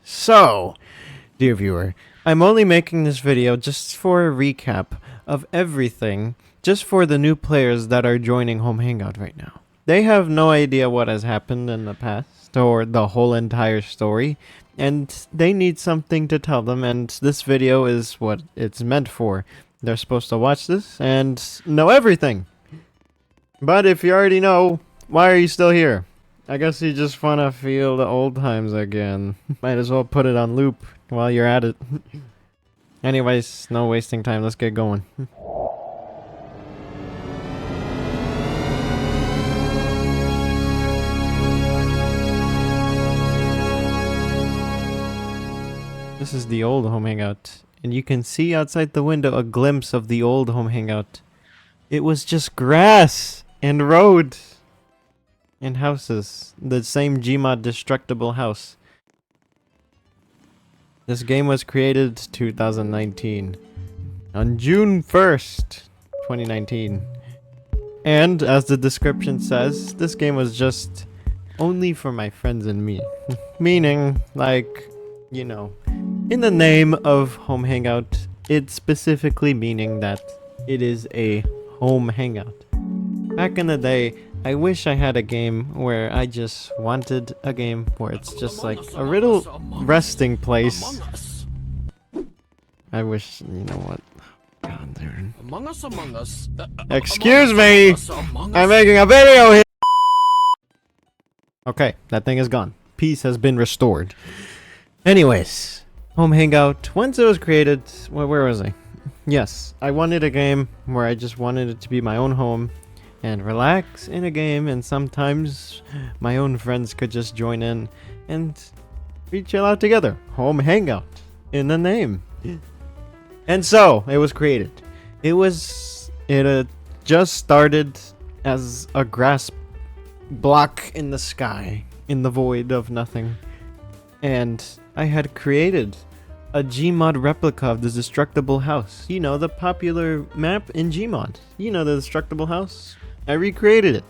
So, dear viewer, I'm only making this video just for a recap of everything, just for the new players that are joining Home Hangout right now. They have no idea what has happened in the past, or the whole entire story, and they need something to tell them, and this video is what it's meant for. They're supposed to watch this and know everything. But if you already know, why are you still here? I guess you just want to feel the old times again. Might as well put it on loop while you're at it. Anyways, no wasting time, let's get going. This is the old Home Hangout, and you can see outside the window a glimpse of the old Home Hangout. It was just grass and road and houses. The same Gmod destructible house. This game was created 2019. On June 1st, 2019. And as the description says, this game was just only for my friends and me. Meaning, like, you know, in the name of Home Hangout, it's specifically meaning that it is a home hangout. Back in the day, I wish I had a game where I just wanted a game where it's just like a little resting place. I wish, you know what? God, dude. Excuse me! I'm making a video here! Okay, that thing is gone. Peace has been restored. Anyways, Home Hangout, once it was created, where was I? Yes, I wanted a game where I just wanted it to be my own home and relax in a game, and sometimes my own friends could just join in and we chill out together. Home Hangout in the name. And so it was created. It just started as a grass block in the sky, in the void of nothing. And I had created a Gmod replica of the destructible house. You know, the popular map in Gmod. You know the destructible house. I recreated it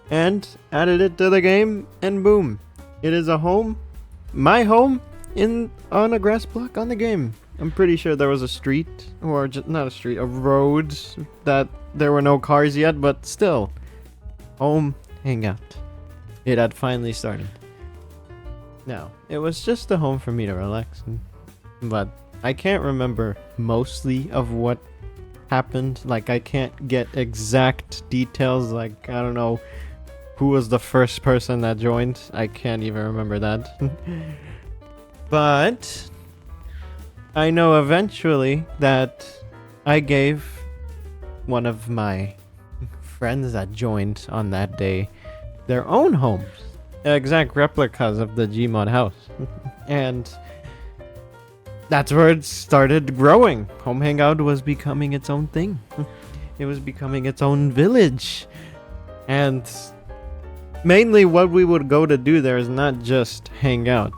and added it to the game, and boom, it is a home, my home, on a grass block on the game. I'm pretty sure there was a street, or just not a street, a road that there were no cars yet, but still, Home Hangout. It had finally started. Now, it was just a home for me to relax in, but I can't remember mostly of what happened. Like, I can't get exact details, like, I don't know who was the first person that joined. I can't even remember that. But I know eventually that I gave one of my friends that joined on that day their own homes, exact replicas of the Gmod house. And that's where it started growing. Home Hangout was becoming its own thing. It was becoming its own village. And mainly what we would go to do there is not just hang out.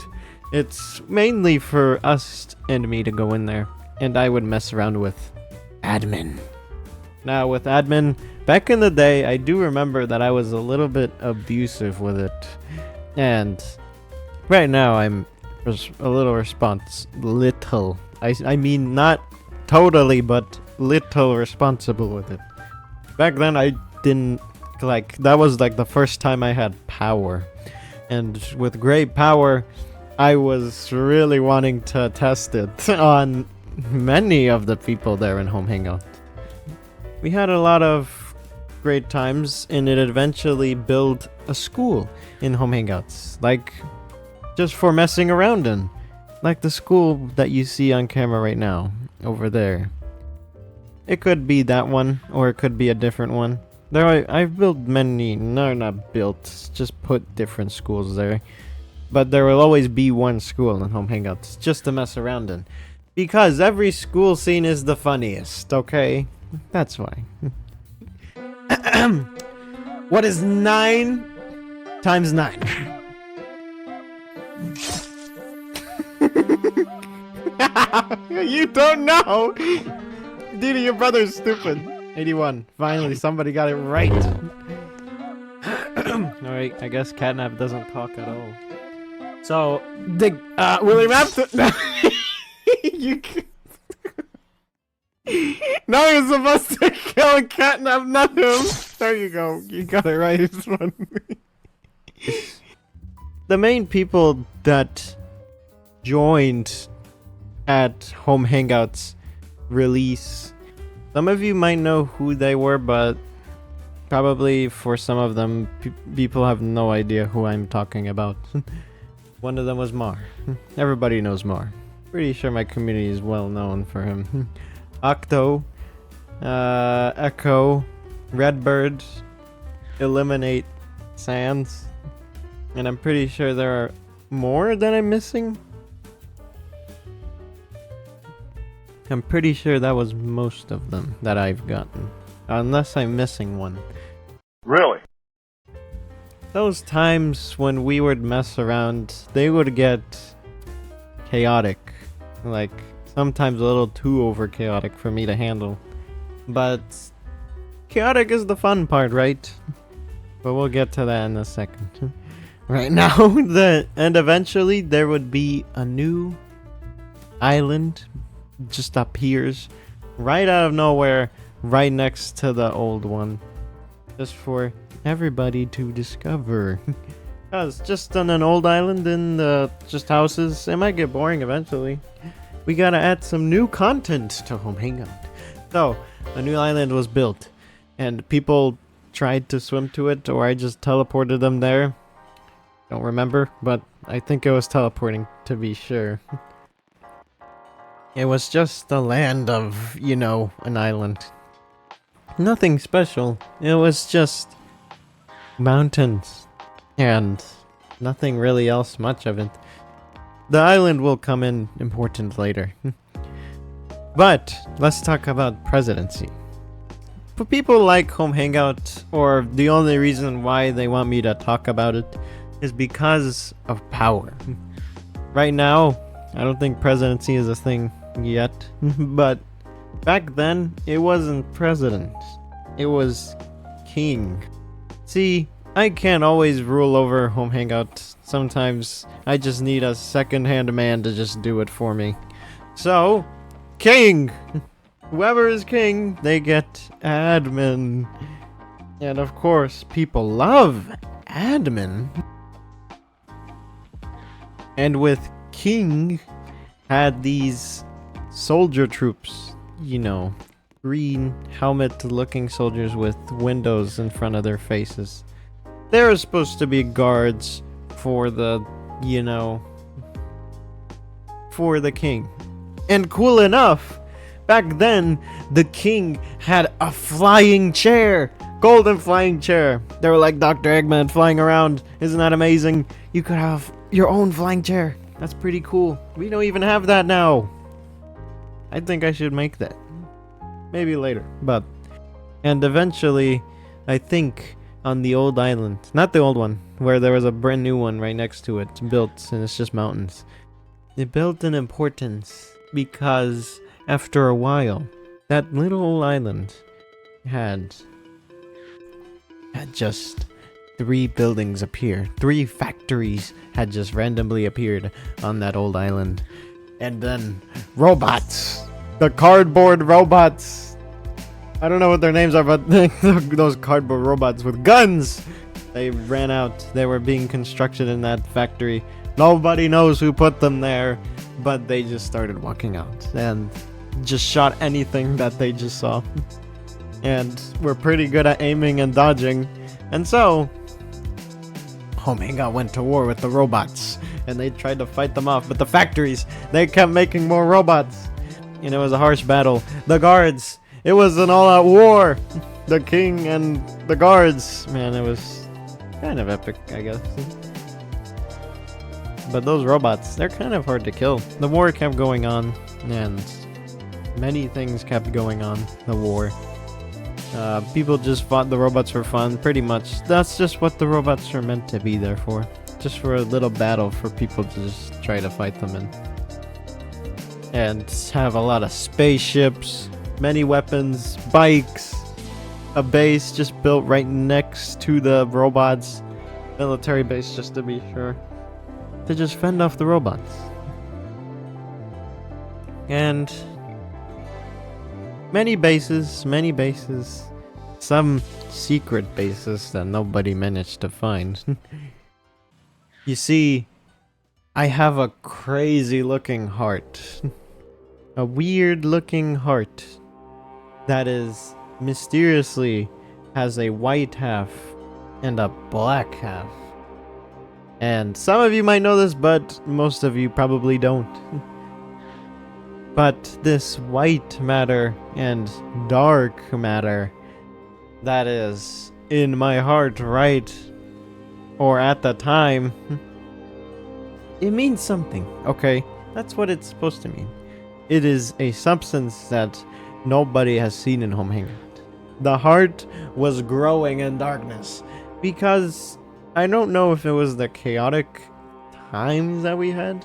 It's mainly for us and me to go in there. And I would mess around with admin. Now with admin, back in the day, I do remember that I was a little bit abusive with it. And right now I'm a little little. I mean not totally, but little responsible with it. Back then I didn't, like, that was like the first time I had power. And with great power, I was really wanting to test it on many of the people there in Home Hangout. We had a lot of great times, and it eventually built a school in Home Hangouts. Like, just for messing around in. Like the school that you see on camera right now, over there. It could be that one, or it could be a different one. I've built many, no, not built, just put different schools there. But there will always be one school in Home Hangouts, just to mess around in. Because every school scene is the funniest, okay? That's why. What is 9 times 9? You don't know! Dude, your brother's stupid. 81. Finally, somebody got it right. Alright, I guess Catnap doesn't talk at all. So, the, William Afton. You. No, you're supposed to kill a catnap, not him. There you go. You got it right. This one. The main people that joined at Home Hangout's release. Some of you might know who they were, but probably for some of them, people have no idea who I'm talking about. One of them was Mar. Everybody knows Mar. Pretty sure my community is well known for him. Octo, Echo, Redbird, Eliminate, Sans, and I'm pretty sure there are more that I'm missing. I'm pretty sure that was most of them that I've gotten, unless I'm missing one. Really? Those times when we would mess around, they would get chaotic. Like, sometimes a little too over chaotic for me to handle. But chaotic is the fun part, right? But we'll get to that in a second. Right now, and eventually there would be a new island just appears right out of nowhere, right next to the old one. Just for everybody to discover. Because just on an old island in the just houses, it might get boring eventually. We gotta add some new content to Home Hangout. So, a new island was built, and people tried to swim to it, or I just teleported them there. Don't remember, but I think it was teleporting to be sure. It was just the land of, you know, an island. Nothing special. It was just mountains and nothing really else much of it. The island will come in important later. But let's talk about presidency. For people like Home Hangout, or the only reason why they want me to talk about it, is because of power. Right now, I don't think presidency is a thing yet, but back then, it wasn't president. It was king. See, I can't always rule over Home Hangout. Sometimes I just need a second-hand man to just do it for me. So, king! Whoever is king, they get admin. And of course, people love admin. And with king, had these soldier troops, you know, green helmet-looking soldiers with windows in front of their faces. They're supposed to be guards for the, you know, for the king. And cool enough, back then, the king had a flying chair. Golden flying chair. They were like Dr. Eggman flying around. Isn't that amazing? You could have your own flying chair. That's pretty cool. We don't even have that now. I think I should make that. Maybe later. But, and eventually, I think on the old island, not the old one, where there was a brand new one right next to it, built, and it's just mountains. It built in importance because after a while, that little old island had just 3 buildings appear. 3 factories had just randomly appeared on that old island. And then robots. The cardboard robots. I don't know what their names are, but those cardboard robots with guns. They ran out. They were being constructed in that factory. Nobody knows who put them there, but they just started walking out and just shot anything that they just saw. And we're pretty good at aiming and dodging. And so, Home Hangout went to war with the robots. And they tried to fight them off. But the factories, they kept making more robots. And it was a harsh battle. The guards, it was an all-out war. The king and the guards. Man, it was kind of epic, I guess. But those robots, they're kind of hard to kill. The war kept going on. And many things kept going on. The war. People just fought the robots for fun, pretty much. That's just what the robots are meant to be there for. Just for a little battle for people to just try to fight them in. And have a lot of spaceships, many weapons, bikes, a base just built right next to the robots. Military base, just to be sure. to just fend off the robots. And many bases, some secret bases that nobody managed to find. You see, I have a crazy looking heart. A weird looking heart that is mysteriously has a white half and a black half. And some of you might know this, but most of you probably don't. But this white matter and dark matter that is in my heart right, or at the time, it means something, okay? That's what it's supposed to mean. It is a substance that nobody has seen in Home Hangout. The heart was growing in darkness because I don't know if it was the chaotic times that we had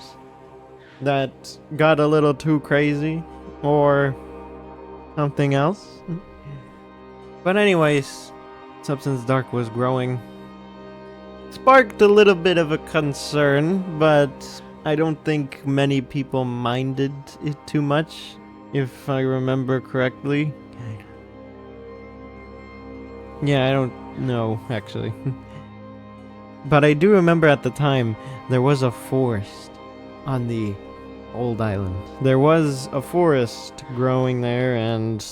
that got a little too crazy or something else. But anyways, Substance Dark was growing. Sparked a little bit of a concern, but I don't think many people minded it too much, if I remember correctly. Yeah, I don't know, actually. But I do remember at the time, there was a forest on the old island. There was a forest growing there, and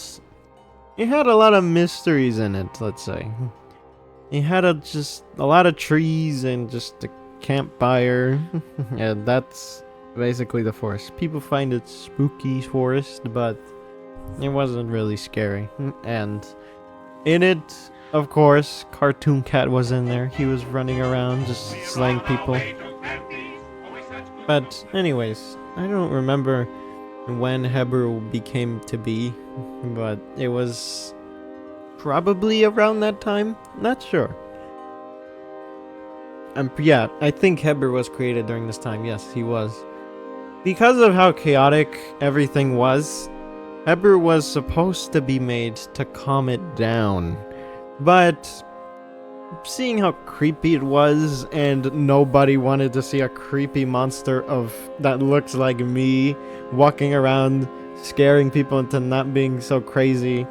it had a lot of mysteries in it, let's say. It had just a lot of trees and just a campfire. And that's basically the forest. People find it spooky forest, but it wasn't really scary. And in it, of course, Cartoon Cat was in there. He was running around just slaying people. But anyways, I don't remember when Heber became to be, but it was probably around that time. Not sure. Yeah, I think Heber was created during this time. Yes, he was. Because of how chaotic everything was, Heber was supposed to be made to calm it down. But seeing how creepy it was, and nobody wanted to see a creepy monster that looks like me walking around scaring people into not being so crazy.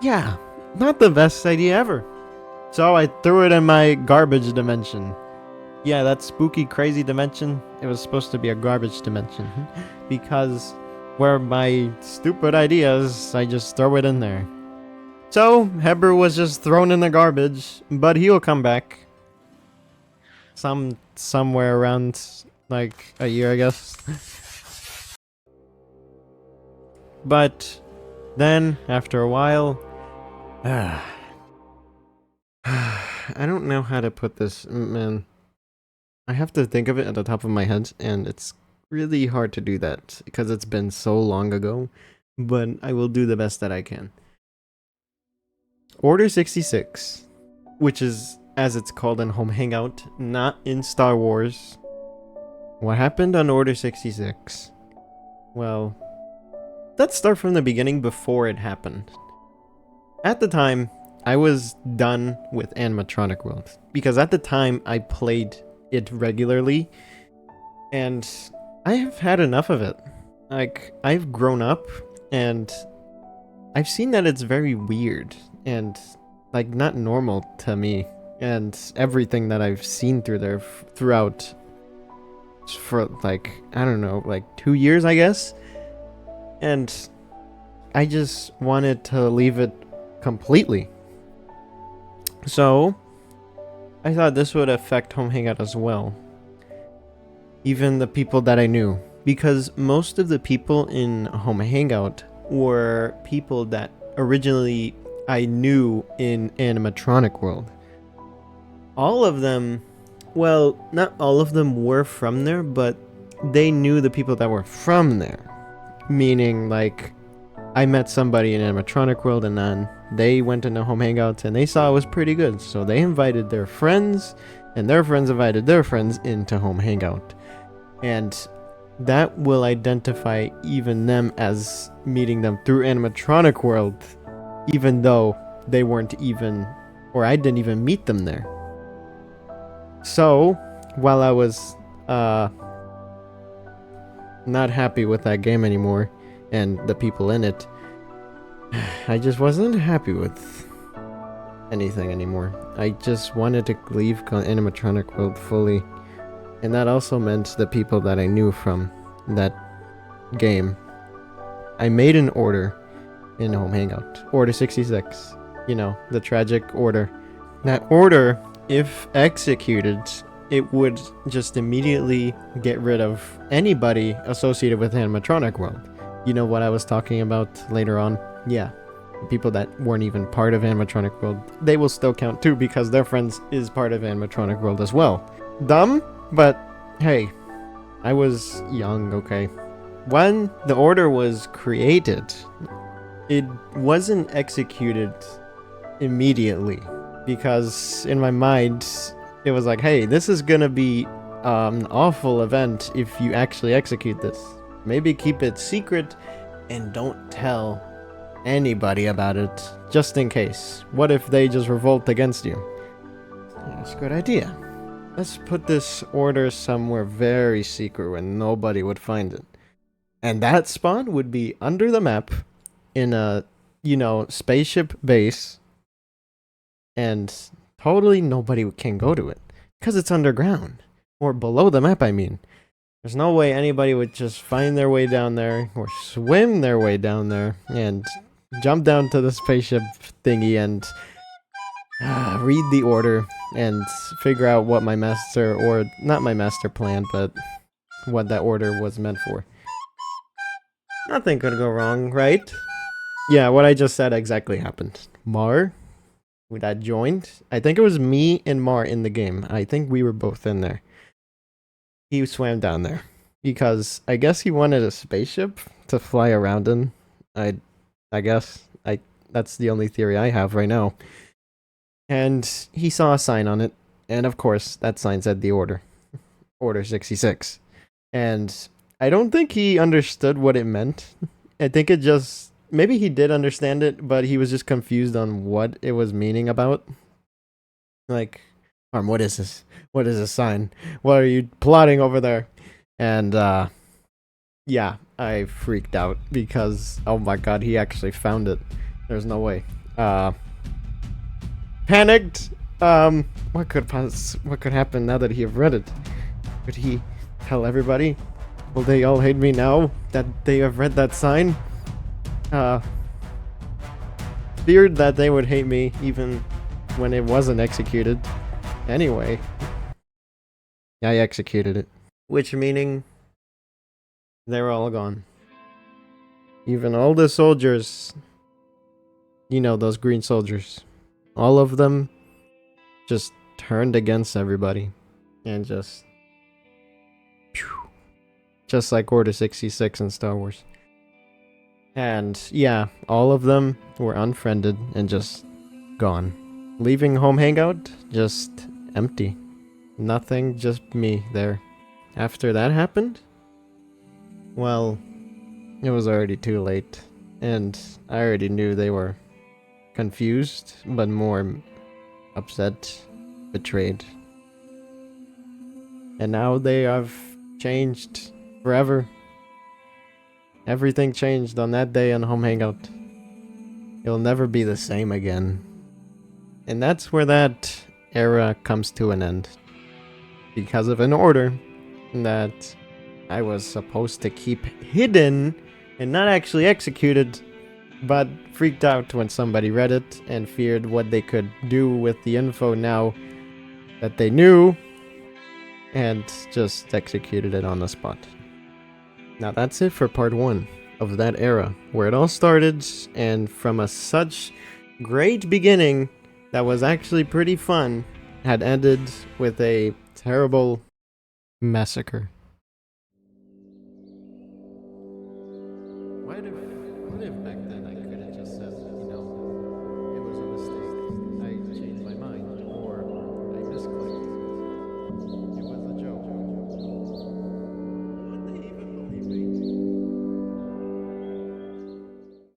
Yeah, not the best idea ever. So I threw it in my garbage dimension. Yeah, that spooky crazy dimension, it was supposed to be a garbage dimension. Because where my stupid ideas, I just throw it in there. So, Heber was just thrown in the garbage, but he'll come back. Somewhere around, like, a year, I guess. But then, after a while... I don't know how to put this, man. I have to think of it at the top of my head, and it's really hard to do that, because it's been so long ago. But I will do the best that I can. Order 66, which is, as it's called in Home Hangout, not in Star Wars. What happened on Order 66? Well, let's start from the beginning before it happened. At the time, I was done with Animatronic World, because at the time I played it regularly, and I have had enough of it. Like, I've grown up, and I've seen that it's very weird. And, like, not normal to me. And everything that I've seen through there throughout, for, like, I don't know, like 2 years, I guess? And I just wanted to leave it completely. So, I thought this would affect Home Hangout as well. Even the people that I knew. Because most of the people in Home Hangout were people that originally I knew in Animatronic World. All of them, well, not all of them were from there, but they knew the people that were from there. Meaning, like, I met somebody in Animatronic World, and then they went into Home Hangouts, and they saw it was pretty good, so they invited their friends, and their friends invited their friends into Home Hangout. And that will identify even them as meeting them through Animatronic World, even though they weren't even, or I didn't even meet them there. So, while I was uh, not happy with that game anymore and the people in it. I just wasn't happy with anything anymore. I just wanted to leave animatronic world fully, and that also meant the people that I knew from that game. I made an order in Home Hangout. Order 66. You know, the tragic order. That order, if executed, it would just immediately get rid of anybody associated with animatronic world. You know what I was talking about later on? Yeah. People that weren't even part of animatronic world, they will still count too because their friends is part of animatronic world as well. Dumb, but hey, I was young, okay? When the order was created, it wasn't executed immediately because in my mind it was like, hey, this is gonna be an awful event if you actually execute this. Maybe keep it secret and don't tell anybody about it, just in case. What if they just revolt against you? That's a good idea. Let's put this order somewhere very secret where nobody would find it. And that spot would be under the map in a, you know, spaceship base. And totally nobody can go to it because it's underground or below the map, I mean. There's no way anybody would just find their way down there or swim their way down there and jump down to the spaceship thingy and read the order and figure out what my master, or not my master plan, but what that order was meant for. Nothing could go wrong, right? Yeah, what I just said exactly happened. Mar, that joined, I think it was me and Mar in the game. I think we were both in there. He swam down there because I guess he wanted a spaceship to fly around in. I guess that's the only theory I have right now. And he saw a sign on it, and of course that sign said the order 66. And I don't think he understood what it meant. I think it just, maybe he did understand it, but he was just confused on what it was meaning about. Like, what is this? What is this sign? What are you plotting over there? And yeah, I freaked out because, oh my god, he actually found it. There's no way. Panicked. What could happen now that he have read it? Could he tell everybody? Will they all hate me now that they have read that sign? Feared that they would hate me even when it wasn't executed. Anyway, I executed it. Which meaning they're all gone. Even all the soldiers, you know, those green soldiers, all of them just turned against everybody and just like Order 66 in Star Wars. And yeah, all of them were unfriended and just gone. Leaving Home Hangout, just empty. Nothing, just me there. After that happened, well, it was already too late. And I already knew they were confused, but more upset, betrayed. And now they have changed forever. Everything changed on that day on Home Hangout. It'll never be the same again. And that's where that era comes to an end. Because of an order that I was supposed to keep hidden and not actually executed, but freaked out when somebody read it and feared what they could do with the info now that they knew, and just executed it on the spot. Now that's it for part 1 of that era, where it all started, and from a such great beginning that was actually pretty fun, had ended with a terrible massacre.